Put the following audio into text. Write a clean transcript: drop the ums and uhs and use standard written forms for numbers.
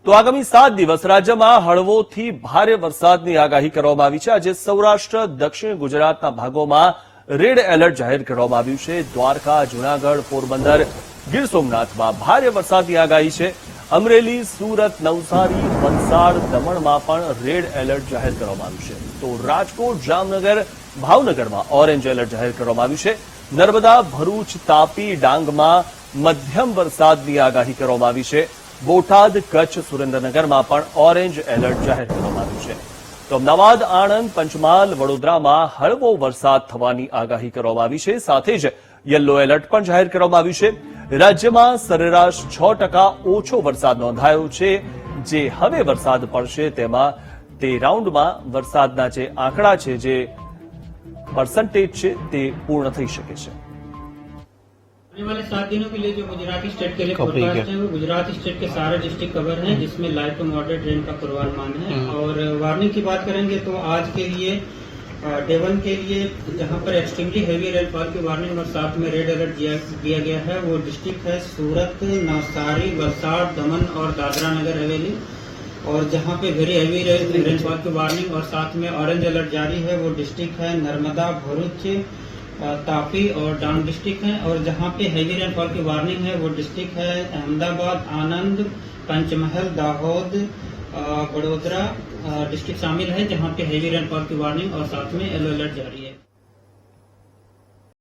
તો આગામી 7 દિવસ રાજ્યમાં હળવોથી ભારે વરસાદની આગાહી કરવામાં આવી છે। આજે સૌરાષ્ટ્ર દક્ષિણ ગુજરાતના ભાગોમાં રેડ એલર્ટ જાહેર કરવામાં આવ્યું છે। દ્વારકા, જૂનાગઢ, પોરબંદર, ગીર સોમનાથમાં ભારે વરસાદની આગાહી છે। અમરેલી, સુરત, નવસારી, વલસાડ, દમણમાં પણ રેડ એલર્ટ જાહેર કરવામાં આવ્યું છે। તો રાજકોટ, જામનગર, ભાવનગરમાં ઓરેન્જ એલર્ટ જાહેર કરવામાં આવ્યું છે। નર્મદા, ભરૂચ, તાપી, ડાંગમાં મધ્યમ વરસાદની આગાહી કરવામાં આવી છે। બોટાદ, કચ્છ, સુરેન્દ્રનગરમાં પણ ઓરેન્જ એલર્ટ જાહેર કરવામાં આવ્યું છે। તો અમદાવાદ, આણંદ, પંચમહાલ, વડોદરામાં હળવો વરસાદ થવાની આગાહી કરવામાં આવી છે। સાથે જ યલો એલર્ટ પણ જાહેર કરવામાં આવ્યું છે। રાજ્યમાં સરેરાશ 6% ઓછો વરસાદ નોંધાયો છે। જે હવે વરસાદ પડશે તેમાં તે રાઉન્ડમાં વરસાદના જે આંકડા છે, જે परसेंटेज છે તે પૂર્ણ થઈ શકે છે। आने वाले 7 दिनों के लिए जो गुजराती स्टेट के लिए फोरकास्ट है वो गुजरात स्टेट के सारे डिस्ट्रिक्ट कवर हैं, जिसमें लाइट टू मॉडरेट रेन का पूर्वानुमान है। और वार्निंग की बात करेंगे तो आज के लिए डे 1 के लिए जहां पर एक्सट्रीमली हेवी रेनफॉल की वार्निंग और साथ में रेड अलर्ट दिया गया है वो डिस्ट्रिक्ट है सूरत, नवसारी, वलसाड़, दमन और दादरा नगर हवेली। और जहां पे वेरी हेवी रेनफॉल की वार्निंग और साथ में ऑरेंज अलर्ट जारी है वो डिस्ट्रिक्ट है नर्मदा, भरूच, तापी और डांग डिस्ट्रिक्ट है। और जहां पे हेवी रेनफॉल की वार्निंग है वो डिस्ट्रिक्ट है अहमदाबाद, आनंद, पंचमहल, दाहोद, बड़ोदरा डिस्ट्रिक्ट शामिल है, जहां पे हेवी रेनफॉल की वार्निंग और साथ में येलो अलर्ट जारी है।